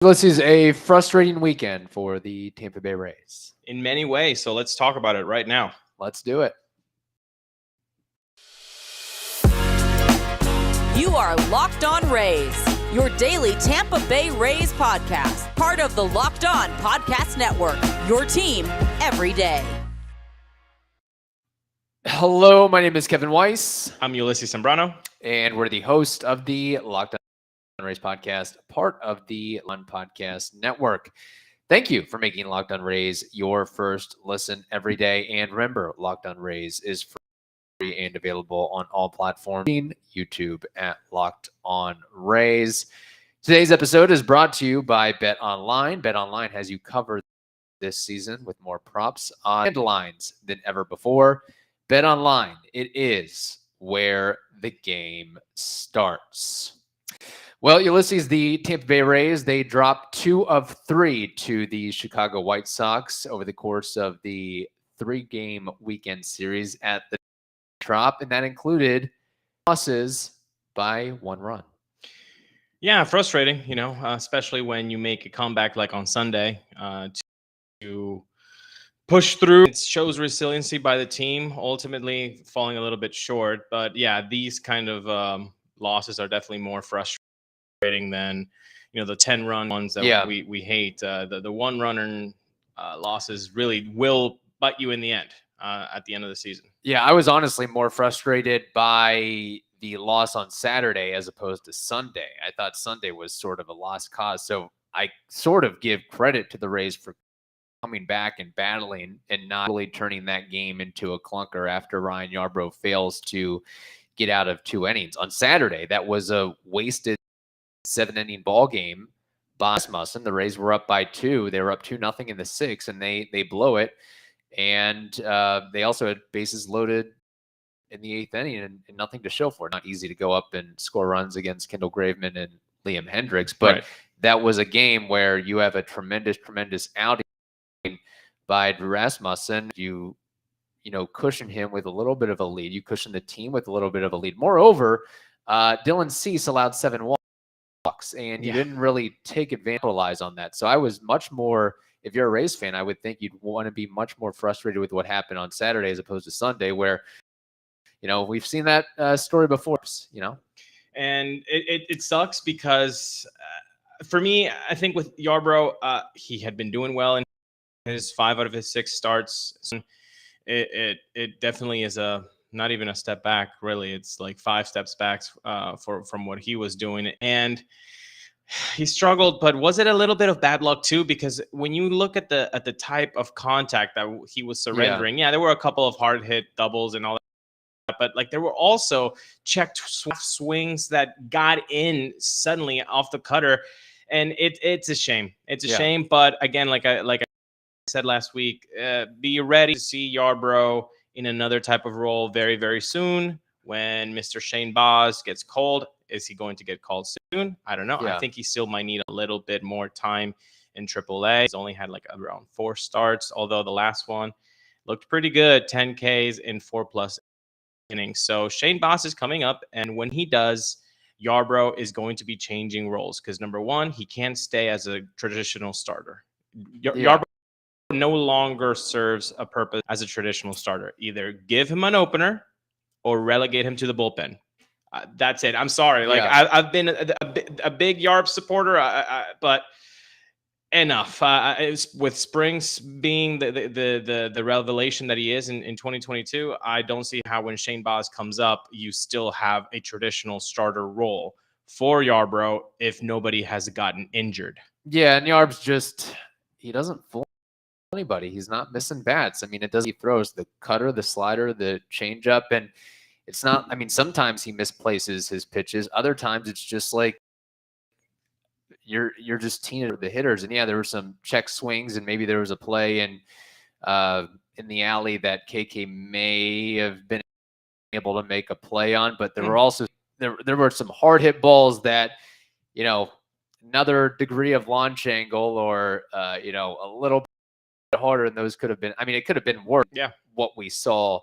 This is a frustrating weekend for the Tampa Bay Rays. In many ways, so let's talk about it right now. Let's do it. You are Locked On Rays, your daily Tampa Bay Rays podcast, part of the Locked On Podcast Network, your team every day. Hello, my name is Kevin Weiss. I'm Ulises Sambrano. And we're the host of the Locked On Rays podcast, part of the Locked On Podcast Network. Thank you for making Locked On Rays your first listen every day. And remember, Locked On Rays is free and available on all platforms, YouTube at Locked On Rays. Today's episode is brought to you by Bet Online. Bet Online has you covered this season with more props and lines than ever before. Bet Online, it is where the game starts. Well, Ulises, the Tampa Bay Rays, they dropped 2 of 3 to the Chicago White Sox over the course of the 3-game weekend series at the Trop, and that included losses by 1 run. Yeah, frustrating, especially when you make a comeback like on Sunday to push through. It shows resiliency by the team, ultimately falling a little bit short. But yeah, these kind of losses are definitely more frustrating than the 10-run ones that we hate. The 1-runner losses really will bite you in the end at the end of the season. Yeah, I was honestly more frustrated by the loss on Saturday as opposed to Sunday. I thought Sunday was sort of a lost cause. So I sort of give credit to the Rays for coming back and battling and not really turning that game into a clunker after Ryan Yarbrough fails to get out of 2 innings. On Saturday, that was a wasted 7-inning ball game by Rasmussen. The Rays were up by 2. They were up 2-0 in the 6th, and they blow it. And they also had bases loaded in the 8th inning and nothing to show for it. Not easy to go up and score runs against Kendall Graveman and Liam Hendricks, but that was a game where you have a tremendous outing by Rasmussen. You cushion him with a little bit of a lead. You cushion the team with a little bit of a lead. Moreover, Dylan Cease allowed 7 walks, and you didn't really take advantage on that. So I was much more, if you're a Rays fan, I would think you'd want to be much more frustrated with what happened on Saturday as opposed to Sunday, where, we've seen that story before, And it sucks because for me, I think with Yarbrough, he had been doing well in his 5 out of his 6 starts. So it definitely is not even a step back, really. It's like 5 steps back from what he was doing. And he struggled, but was it a little bit of bad luck too? Because when you look at the type of contact that he was surrendering, there were a couple of hard hit doubles and all that, but like there were also checked swings that got in suddenly off the cutter, and it's a shame. It's a shame, but again, like I said last week, be ready to see Yarbrough in another type of role very, very soon when Mr. Shane Baz gets called. Is he going to get called soon? I don't know. I think he still might need a little bit more time in AAA. He's only had like around 4 starts, although the last one looked pretty good, 10 Ks in 4+ innings. So Shane Baz is coming up, and when he does, Yarbrough is going to be changing roles because, number one, he can't stay as a traditional starter. Yarbrough no longer serves a purpose as a traditional starter. Either give him an opener or relegate him to the bullpen. That's it. I'm sorry. I've been a big Yarb supporter, but enough. With Springs being the revelation that he is in 2022, I don't see how when Shane Baz comes up, you still have a traditional starter role for Yarbrough if nobody has gotten injured. Yeah, and Yarb's he doesn't fool anybody. He's not missing bats. I mean, he throws the cutter, the slider, the changeup, and it's not, sometimes he misplaces his pitches. Other times it's just like you're just teeing the hitters. And there were some check swings, and maybe there was a play in the alley that KK may have been able to make a play on, but there were also there were some hard hit balls that, another degree of launch angle or a little bit harder, and those could have been, it could have been worse. What we saw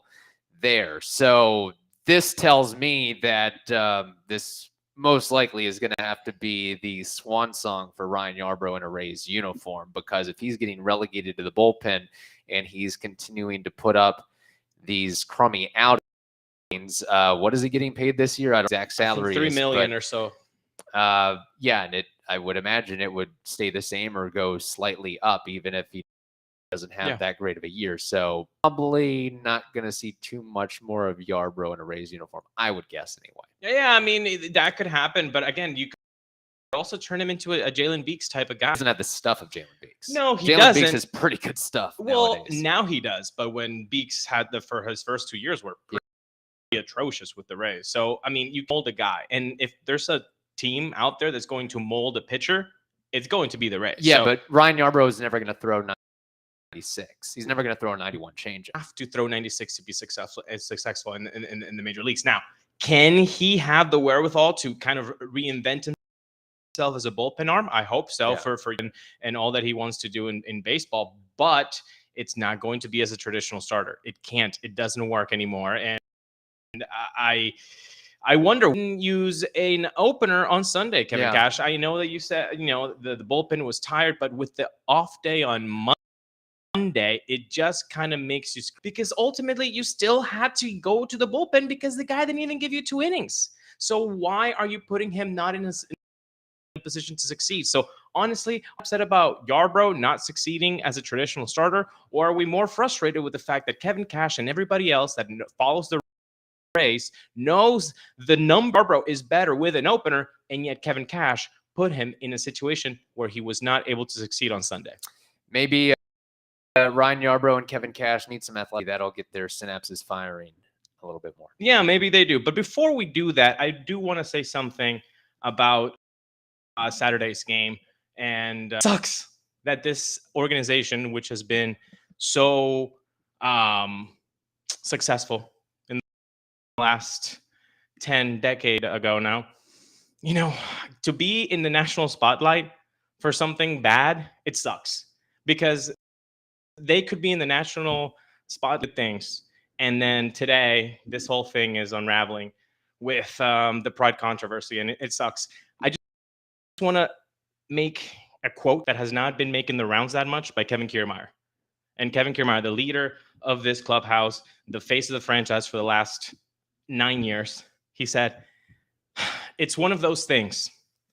there. So this tells me that this most likely is going to have to be the swan song for Ryan Yarbrough in a Rays uniform, because if he's getting relegated to the bullpen and he's continuing to put up these crummy outings, what is he getting paid this year? I don't know exact salary. $3 million or so. Yeah, and I would imagine it would stay the same or go slightly up, even if he doesn't have that great of a year. So probably not going to see too much more of Yarbrough in a Rays uniform, I would guess anyway. Yeah, I mean, that could happen. But again, you could also turn him into a Jalen Beeks type of guy. He doesn't have the stuff of Jalen Beeks. No, he Jalen doesn't. Beeks is pretty good stuff nowadays. Now he does. But when Beeks had for his first 2 years were pretty atrocious with the Rays. So, I mean, you mold a guy. And if there's a team out there that's going to mold a pitcher, it's going to be the Rays. Yeah, but Ryan Yarbrough is never going to throw 96. He's never going to throw a 91 change. Have to throw 96 to be successful in the major leagues. Now, can he have the wherewithal to kind of reinvent himself as a bullpen arm? I hope so, for and all that he wants to do in baseball. But it's not going to be as a traditional starter. It can't. It doesn't work anymore. And I wonder, use an opener on Sunday, Kevin Cash. I know that you said, the bullpen was tired, but with the off day on Monday, it just kind of makes you, because ultimately you still had to go to the bullpen because the guy didn't even give you 2 innings. So why are you putting him not in a position to succeed? So honestly, I'm upset about Yarbrough not succeeding as a traditional starter, or are we more frustrated with the fact that Kevin Cash and everybody else that follows the Rays knows the number Yarbrough is better with an opener, and yet Kevin Cash put him in a situation where he was not able to succeed on Sunday? Maybe Ryan Yarbrough and Kevin Cash need some athletic. That'll get their synapses firing a little bit more. Yeah, maybe they do. But before we do that, I do want to say something about Saturday's game. And sucks that this organization, which has been so successful in the last 10 decades ago now, to be in the national spotlight for something bad, it sucks. Because they could be in the national spotlight things, and then today this whole thing is unraveling with the pride controversy, and it sucks. I just want to make a quote that has not been making the rounds that much by Kevin Kiermaier. And Kevin Kiermaier, the leader of this clubhouse, the face of the franchise for the last 9 years, he said, "It's one of those things.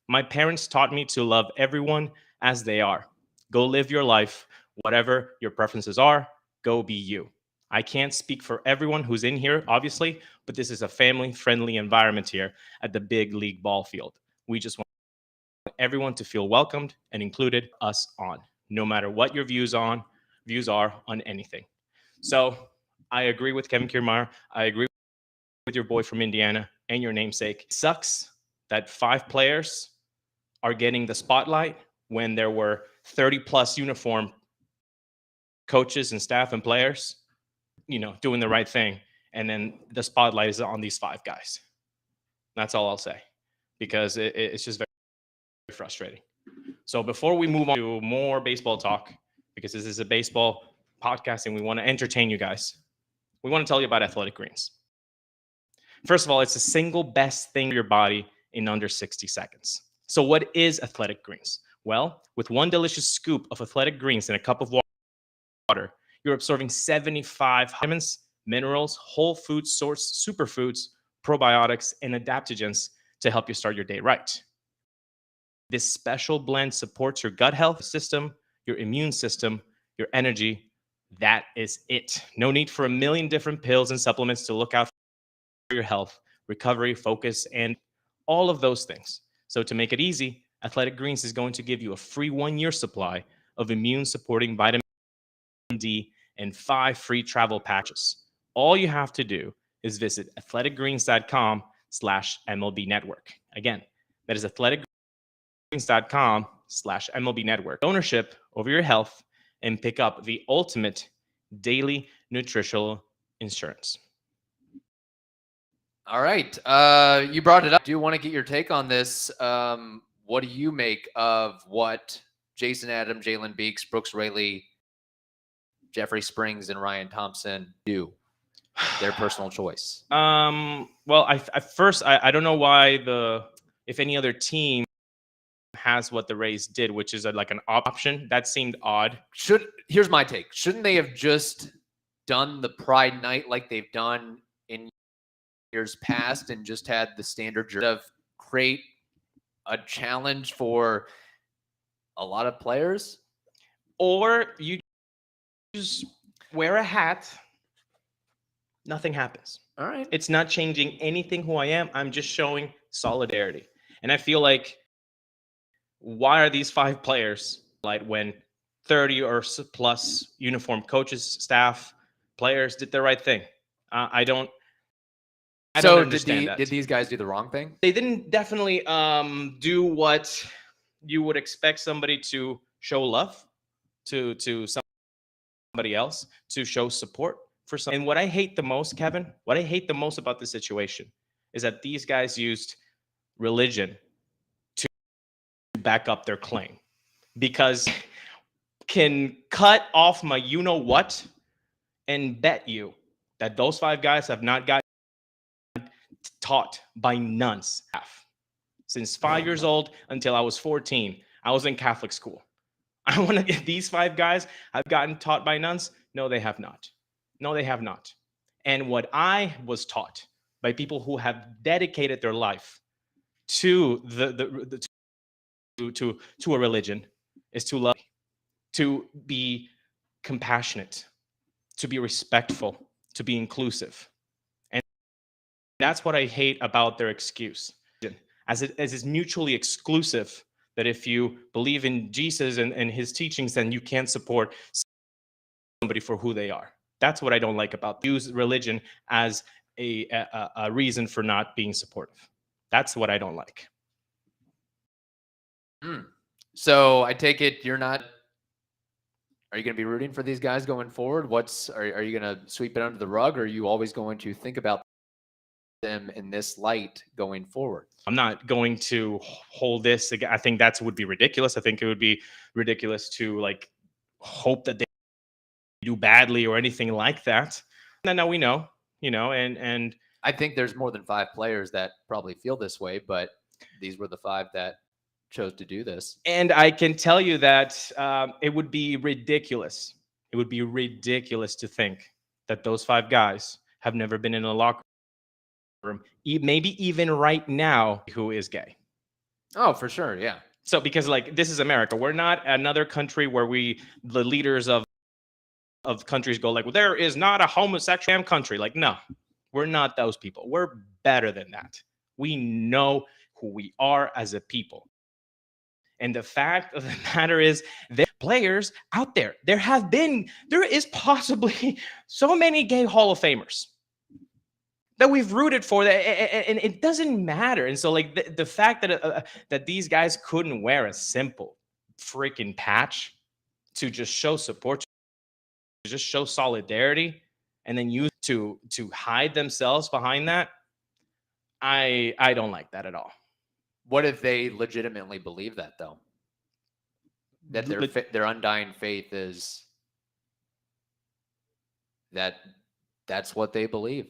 My parents taught me to love everyone as they are. Go live your life. Whatever your preferences are, go be you. I can't speak for everyone who's in here, obviously, but this is a family-friendly environment here at the big league ball field. We just want everyone to feel welcomed and included, us on, no matter what your views are on anything." So I agree with Kevin Kiermaier. I agree with your boy from Indiana and your namesake. It sucks that 5 players are getting the spotlight when there were 30-plus uniform coaches and staff and players, doing the right thing. And then the spotlight is on these 5 guys. That's all I'll say, because it's just very, very frustrating. So before we move on to more baseball talk, because this is a baseball podcast and we want to entertain you guys, we want to tell you about Athletic Greens. First of all, it's the single best thing for your body in under 60 seconds. So what is Athletic Greens? Well, with one delicious scoop of Athletic Greens in a cup of water, you're absorbing 75 vitamins, minerals, whole food source superfoods, probiotics, and adaptogens to help you start your day right. This special blend supports your gut health system, your immune system, your energy. That is it. No need for a million different pills and supplements to look out for your health, recovery, focus, and all of those things. So to make it easy, Athletic Greens is going to give you a free 1-year supply of immune-supporting vitamin D and 5 free travel packages. All you have to do is visit athleticgreens.com/MLB Network. Again, that is athleticgreens.com/MLB Network. Ownership over your health and pick up the ultimate daily nutritional insurance. All right. You brought it up. I do want to get your take on this. What do you make of what Jason Adams, Jalen Beeks, Brooks Raley, Jeffrey Springs, and Ryan Thompson do? Their personal choice. Well, I don't know why the if any other team has what the Rays did, which is like an option. That seemed odd. Here's my take. Shouldn't they have just done the Pride Night like they've done in years past and just had the standard of create a challenge for a lot of players? Or you just wear a hat, nothing happens. All right. It's not changing anything who I am. I'm just showing solidarity. And I feel like, why are these 5 players like when 30 or plus uniformed coaches, staff, players did the right thing? I don't understand that. Did these guys do the wrong thing? They didn't definitely do what you would expect somebody to show love to somebody else, to show support for something. And what I hate the most, Kevin, what I hate the most about the situation is that these guys used religion to back up their claim, because can cut off my you-know-what and bet you that those 5 guys have not gotten taught by nuns. Since 5 years old until I was 14, I was in Catholic school. I want to get these 5 guys have gotten taught by nuns. No, they have not. No, they have not. And what I was taught by people who have dedicated their life to to a religion is to love, to be compassionate, to be respectful, to be inclusive. And that's what I hate about their excuse. As it's mutually exclusive, that if you believe in Jesus and his teachings, then you can't support somebody for who they are. That's what I don't like about them. Use religion as a reason for not being supportive. That's what I don't like. So I take it you're not. Are you going to be rooting for these guys going forward? Are you going to sweep it under the rug, or are you always going to think about them in this light going forward? I'm not going to hold this again. I think that would be ridiculous. I think it would be ridiculous to like hope that they do badly or anything like that. And now we know, and I think there's more than 5 players that probably feel this way, but these were the 5 that chose to do this. And I can tell you that it would be ridiculous. It would be ridiculous to think that those 5 guys have never been in a locker room, maybe even right now, who is gay. Oh, for sure. Yeah. So because like this is America. We're not another country where the leaders of countries go like, well, there is not a homosexual country. Like, no, we're not those people. We're better than that. We know who we are as a people. And the fact of the matter is, there are players out there. There is possibly so many gay Hall of Famers that we've rooted for, that, and it doesn't matter. And so, like the fact that these guys couldn't wear a simple freaking patch to just show support, to just show solidarity, and then use to hide themselves behind that, I don't like that at all. What if they legitimately believe that, though? That their undying faith is that's what they believe.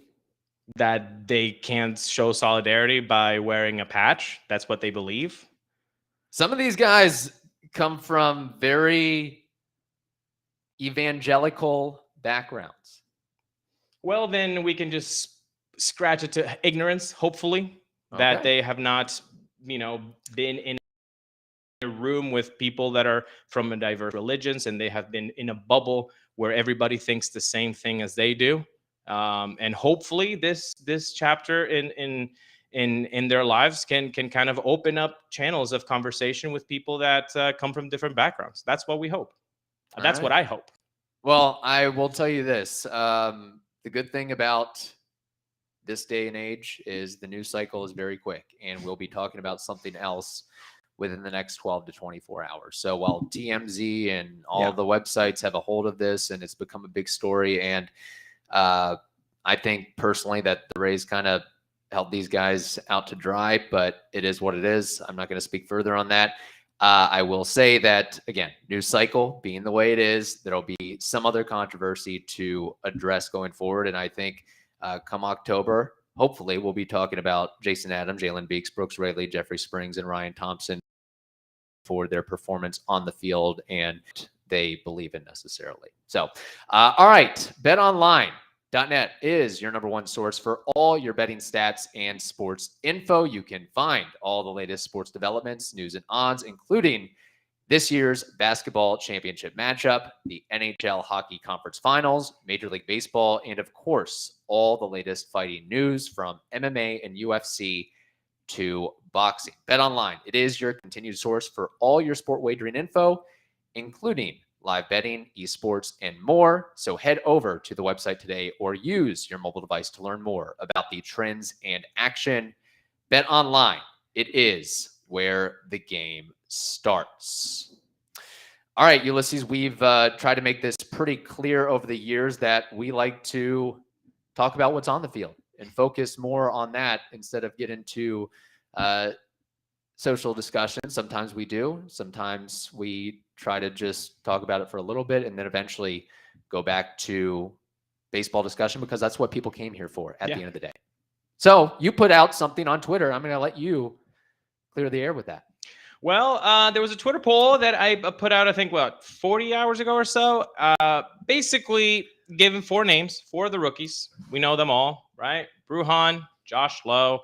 That they can't show solidarity by wearing a patch. That's what they believe. Some of these guys come from very evangelical backgrounds. Well, then we can just scratch it to ignorance, hopefully, that they have not, been in a room with people that are from diverse religions, and they have been in a bubble where everybody thinks the same thing as they do. And hopefully this chapter in their lives can kind of open up channels of conversation with people that come from different backgrounds. That's what we hope. That's what I hope. Well, I will tell you this. The good thing about this day and age is the news cycle is very quick, and we'll be talking about something else within the next 12 to 24 hours. So while TMZ and all the websites have a hold of this and it's become a big story, and I think personally that the Rays kind of held these guys out to dry, but it is what it is. I'm not going to speak further on that. I will say that, again, news cycle being the way it is, there'll be some other controversy to address going forward. And I think come October, hopefully we'll be talking about Jason Adams, Jalen Beeks, Brooks Raley, Jeffrey Springs, and Ryan Thompson for their performance on the field and they believe in necessarily. So, all right, BetOnline.net is your number one source for all your betting stats and sports info. You can find all the latest sports developments, news, and odds, including this year's basketball championship matchup, the NHL Hockey Conference Finals, Major League Baseball, and of course, all the latest fighting news from MMA and UFC to boxing. BetOnline, it is your continued source for all your sport wagering info, including live betting, esports, and more. So head over to the website today or use your mobile device to learn more about the trends and action. BetOnline, it is where the game starts. All right, Ulises, we've tried to make this pretty clear over the years that we like to talk about what's on the field and focus more on that instead of get into social discussion. Sometimes we do. Sometimes we try to just talk about it for a little bit and then eventually go back to baseball discussion because that's what people came here for at the end of the day. So you put out something on Twitter. I'm going to let you clear the air with that. Well, there was a Twitter poll that I put out, I think, 40 hours ago or so. Basically, giving 4 names, 4 of the rookies. We know them all, right? Bruján, Josh Lowe,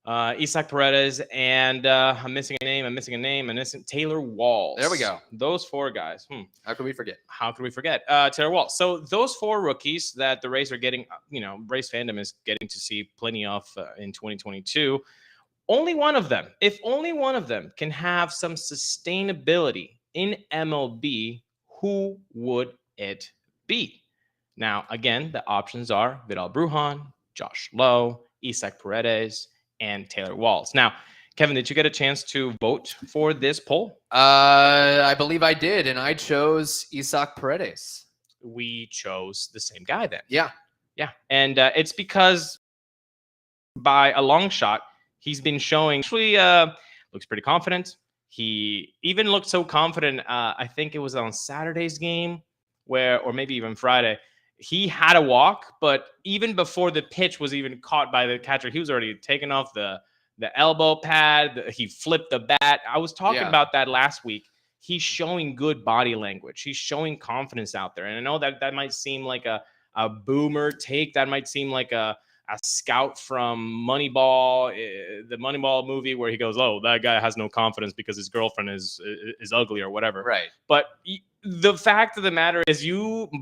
Isaac Paredes, and I'm missing a name. Taylor Walls. There we go. Those 4 guys. How could we forget? Taylor Walls. So those 4 rookies that the Rays are getting, Rays fandom is getting to see plenty of in 2022. Only one of them, if only one of them can have some sustainability in MLB, who would it be? Now, again, the options are Vidal Bruján, Josh Lowe, Isaac Paredes, and Taylor Walls. Now, Kevin, did you get a chance to vote for this poll? I believe I did, and I chose Isaac Paredes. We chose the same guy then. Yeah. And it's because by a long shot, he's been showing actually looks pretty confident. He even looked so confident. I think it was on Saturday's game or maybe even Friday. He had a walk, but even before the pitch was even caught by the catcher, he was already taken off the elbow pad. He flipped the bat. I was talking about that last week. He's showing good body language. He's showing confidence out there. And I know that might seem like a boomer take. That might seem like a scout from Moneyball, the Moneyball movie where he goes, "Oh, that guy has no confidence because his girlfriend is ugly or whatever." Right. But the fact of the matter is,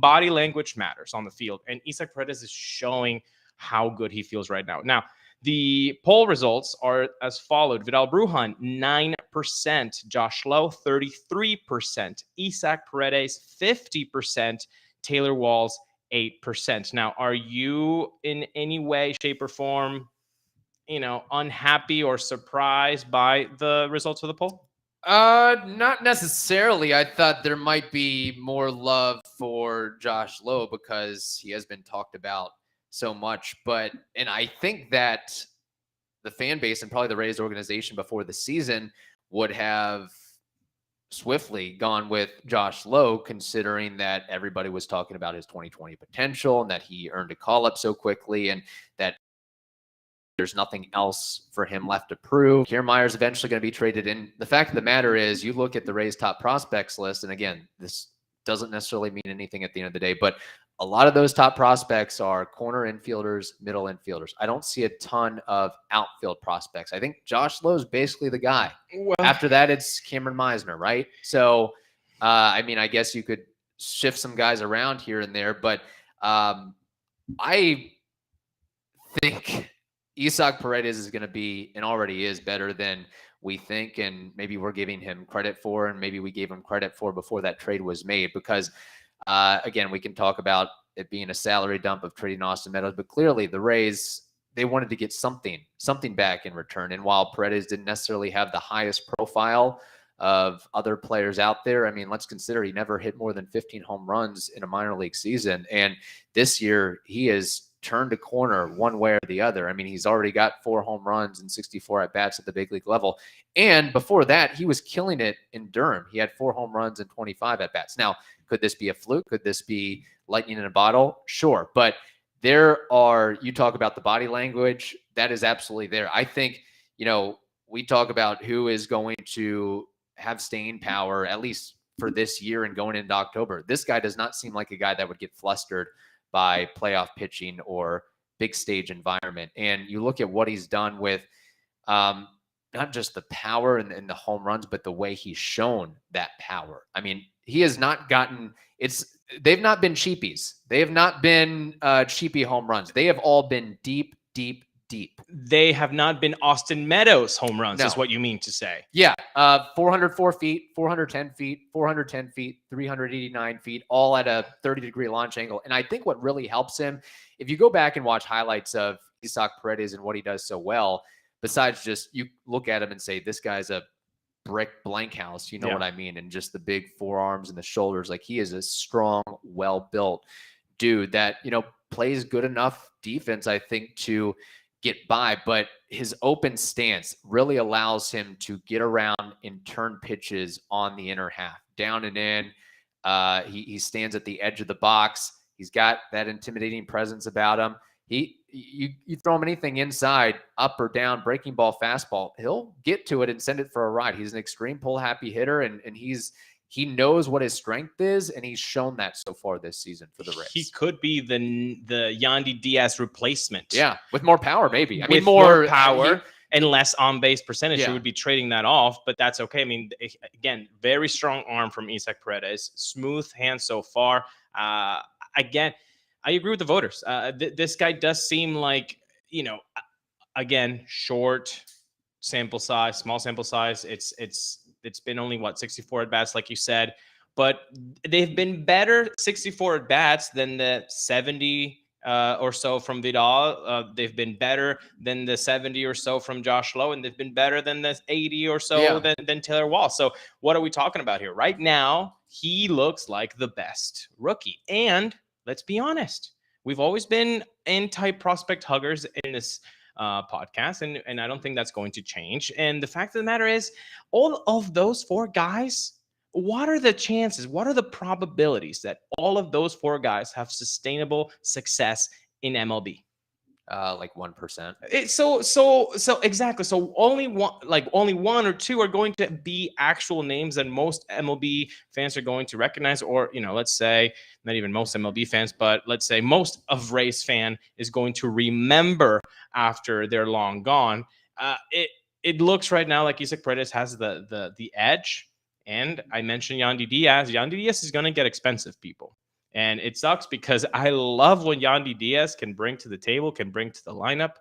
body language matters on the field, and Isaac Paredes is showing how good he feels right now. Now, the poll results are as followed: Vidal Bruján 9%, Josh Lowe 33%, Isaac Paredes 50%, Taylor Walls 8%. Now, are you in any way, shape, or form, unhappy or surprised by the results of the poll? Not necessarily. I thought there might be more love for Josh Lowe because he has been talked about so much. And I think that the fan base and probably the Rays organization before the season would have swiftly gone with Josh Lowe, considering that everybody was talking about his 2020 potential and that he earned a call-up so quickly and that there's nothing else for him left to prove. Kiermaier's eventually going to be traded in. The fact of the matter is, you look at the Rays' top prospects list, and again, this doesn't necessarily mean anything at the end of the day, but a lot of those top prospects are corner infielders, middle infielders. I don't see a ton of outfield prospects. I think Josh Lowe is basically the guy. Well, after that, it's Cameron Meisner, right? So, I guess you could shift some guys around here and there, but I think Isaac Paredes is going to be, and already is, better than we think, and maybe we're giving him credit for, and maybe we gave him credit for before that trade was made, because again, we can talk about it being a salary dump of trading Austin Meadows, but clearly the Rays, they wanted to get something back in return. And while Paredes didn't necessarily have the highest profile of other players out there, let's consider he never hit more than 15 home runs in a minor league season. And this year he has turned a corner one way or the other. He's already got 4 home runs and 64 at-bats at the big league level. And before that, he was killing it in Durham. He had 4 home runs and 25 at-bats. Now, could this be a fluke? Could this be lightning in a bottle? Sure. But you talk about the body language, that is absolutely there. I think, we talk about who is going to have staying power, at least for this year and going into October. This guy does not seem like a guy that would get flustered by playoff pitching or big stage environment. And you look at what he's done with not just the power and the home runs, but the way he's shown that power. I mean, he has not gotten they've not been cheapies. They have not been cheapy home runs. They have all been deep, deep, deep. They have not been Austin Meadows home runs, is what you mean to say. Yeah. 404 feet, 410 feet, 410 feet, 389 feet, all at a 30-degree launch angle. And I think what really helps him, if you go back and watch highlights of Isaac Paredes and what he does so well, besides just you look at him and say, this guy's a brick blank house, you know what I mean? And just the big forearms and the shoulders, like he is a strong, well-built dude that, plays good enough defense, I think, to get by, but his open stance really allows him to get around and turn pitches on the inner half, down and in. He stands at the edge of the box. He's got that intimidating presence about him. You throw him anything inside, up or down, breaking ball, fastball, he'll get to it and send it for a ride. He's an extreme pull happy hitter, and he knows what his strength is, and he's shown that so far this season for the Rays. He could be the Yandi Diaz replacement. Yeah, with more power, maybe. I mean, more power and less on-base percentage. Yeah. You would be trading that off, but that's okay. I mean, again, very strong arm from Isaac Paredes. Smooth hand so far. Again, I agree with the voters. This guy does seem like, again, short sample size, small sample size. It's been only 64 at bats, like you said, but they've been better 64 at bats than the 70 or so from Vidal. They've been better than the 70 or so from Josh Lowe, and they've been better than the 80 or so than Taylor Walls. So what are we talking about here? Right now, he looks like the best rookie. And let's be honest, we've always been anti-prospect huggers in this podcast, and I don't think that's going to change. And the fact of the matter is, all of those four guys, what are the chances? What are the probabilities that all of those four guys have sustainable success in MLB? Like 1%. So exactly. So only one or two are going to be actual names that most MLB fans are going to recognize, or let's say not even most MLB fans, but let's say most of Rays fan is going to remember after they're long gone. It looks right now like Isaac Paredes has the edge, and I mentioned Yandi Diaz. Yandi Diaz is going to get expensive, people. And it sucks because I love what Yandi Diaz can bring to the table, can bring to the lineup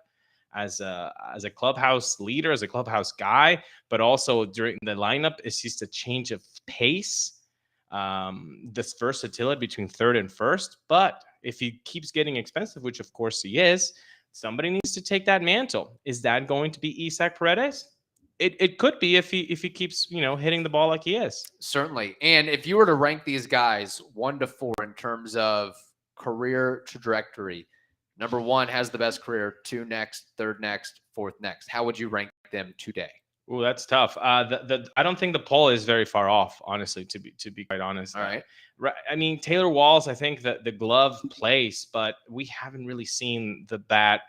as a clubhouse leader, as a clubhouse guy, but also during the lineup, it's just a change of pace, this versatility between third and first. But if he keeps getting expensive, which of course he is, somebody needs to take that mantle. Is that going to be Isaac Paredes? It could be if he keeps hitting the ball like he is. Certainly. And if you were to rank these guys 1 to 4 in terms of career trajectory, number 1 has the best career, 2 next, 3rd next, 4th next. How would you rank them today? Oh, that's tough. I don't think the poll is very far off, honestly, to be quite honest. All right. I mean, Taylor Walls, I think that the glove plays, but we haven't really seen the bat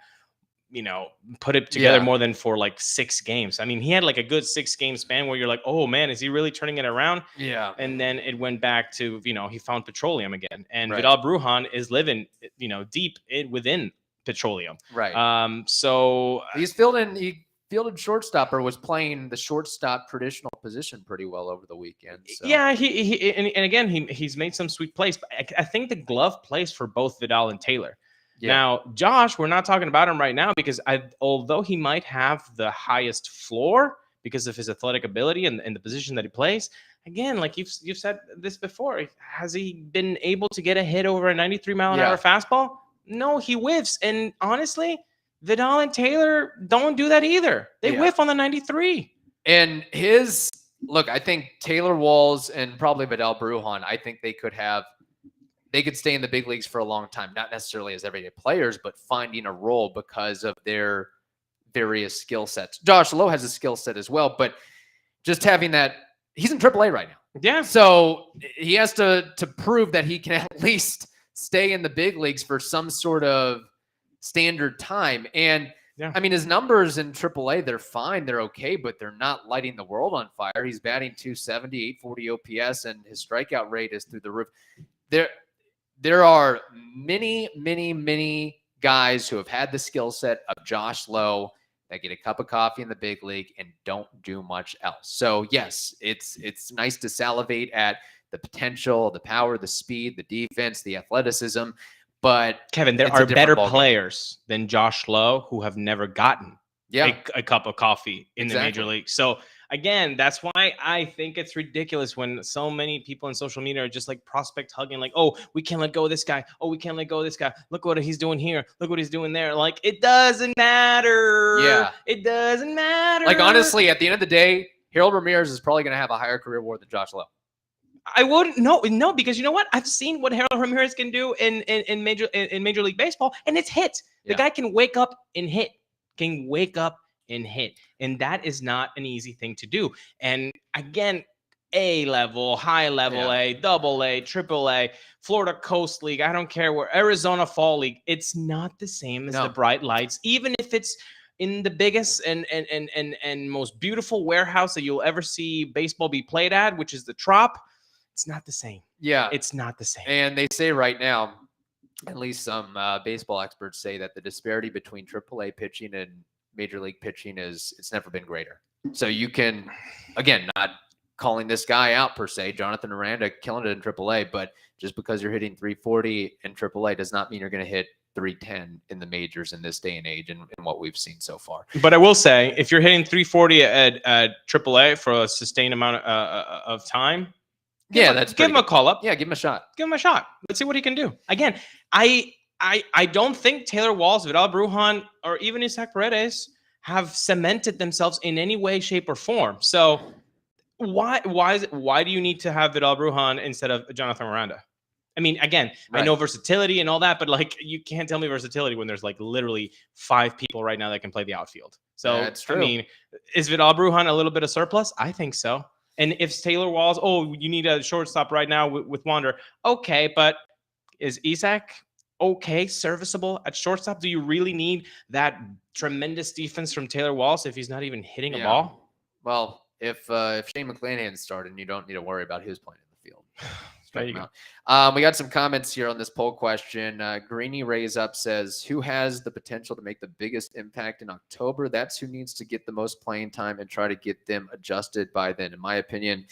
put it together more than for 6 games. I mean, he had a good 6-game span where you're like, oh man, is he really turning it around? Yeah. And then it went back to, he found petroleum again. And Vidal Bruján is living, deep within petroleum. Right. So he fielded shortstop, or was playing the shortstop traditional position pretty well over the weekend. So. Yeah, he's made some sweet plays. But I think the glove plays for both Vidal and Taylor. Yeah. Now, Josh, we're not talking about him right now because although he might have the highest floor because of his athletic ability and the position that he plays, again, like you've said this before, has he been able to get a hit over a 93-mile-an-hour fastball? No, he whiffs. And honestly, Vidal and Taylor don't do that either. They whiff on the 93. And I think Taylor Walls and probably Vidal Bruján, I think they could stay in the big leagues for a long time, not necessarily as everyday players, but finding a role because of their various skill sets. Josh Lowe has a skill set as well, but just having that, he's in AAA right now. Yeah. So he has to prove that he can at least stay in the big leagues for some sort of standard time. And Yeah. I mean, his numbers in AAA, they're fine. They're okay, but they're not lighting the world on fire. He's batting .270, 840 OPS, and his strikeout rate is through the roof. There are many guys who have had the skill set of Josh Lowe that get a cup of coffee in the big league and don't do much else. So yes, it's nice to salivate at the potential, the power, the speed, the defense, the athleticism. But Kevin, there are better players than Josh Lowe who have never gotten a cup of coffee in the major league. So again, that's why I think it's ridiculous when so many people on social media are just like prospect hugging, like, oh, we can't let go of this guy. Oh, we can't let go of this guy. Look what he's doing here. Look what he's doing there. Like, it doesn't matter. Yeah. It doesn't matter. Like, honestly, at the end of the day, Harold Ramirez is probably going to have a higher career WAR than Josh Lowe. I wouldn't no, because you know what? I've seen what Harold Ramirez can do in Major League Baseball, and it's hit. The guy can wake up and hit. And that is not an easy thing to do. And again, A level, high level, A, double A, triple A, Florida Coast League, I don't care where, Arizona Fall League, it's not the same as the bright lights, even if it's in the biggest and most beautiful warehouse that you'll ever see baseball be played at, which is the Trop. It's not the same. Yeah. It's not the same. And they say right now, at least some baseball experts say that the disparity between AAA pitching and Major League pitching it's never been greater. So you can, again, not calling this guy out per se, Jonathan Aranda killing it in AAA, but just because you're hitting 340 in AAA does not mean you're going to hit 310 in the majors in this day and age and what we've seen so far. But I will say, if you're hitting 340 at AAA for a sustained amount of time, give him a call up. Yeah, give him a shot. Give him a shot. Let's see what he can do. Again, I don't think Taylor Walls, Vidal Bruján, or even Isaac Paredes have cemented themselves in any way, shape, or form. So why do you need to have Vidal Bruján instead of Jonathan Aranda? I mean, again, I know versatility and all that, but like, you can't tell me versatility when there's like literally 5 people right now that can play the outfield. So that's true. I mean, is Vidal Bruján a little bit of surplus? I think so. And if Taylor Walls, oh, you need a shortstop right now with Wander. Okay, but is Isaac okay, serviceable at shortstop? Do you really need that tremendous defense from Taylor Walls if he's not even hitting a ball? Well, if Shane McClanahan started, you don't need to worry about his playing in the field. There you go. We got some comments here on this poll question. Greeny Rays Up says, who has the potential to make the biggest impact in October? That's who needs to get the most playing time and try to get them adjusted by then. In my opinion,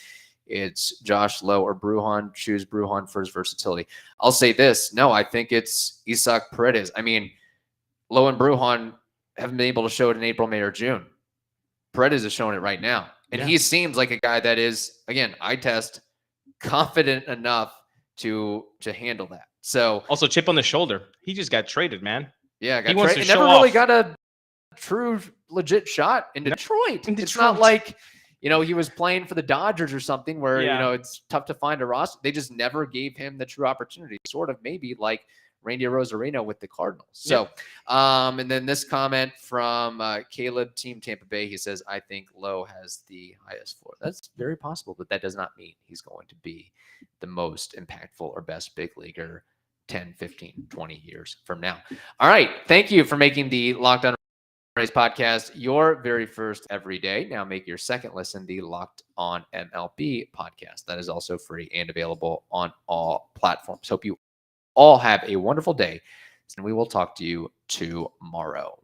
it's Josh Lowe or Bruján. Choose Bruján for his versatility. I'll say this. No, I think it's Isaac Paredes. I mean, Lowe and Bruján haven't been able to show it in April, May, or June. Paredes is showing it right now. And he seems like a guy that is, again, eye test, confident enough to handle that. So also chip on the shoulder. He just got traded, man. Yeah, he wants to he show never off. really got a true legit shot in Detroit. It's not like, he was playing for the Dodgers or something where, it's tough to find a roster. They just never gave him the true opportunity, sort of maybe like Randy Rosarino with the Cardinals. So, and then this comment from Caleb, Team Tampa Bay, he says, I think Lowe has the highest floor. That's very possible, but that does not mean he's going to be the most impactful or best big leaguer 10, 15, 20 years from now. All right. Thank you for making the Locked On Rays podcast your very first every day. Now make your second listen the Locked On MLB podcast. That is also free and available on all platforms. Hope you all have a wonderful day, and we will talk to you tomorrow.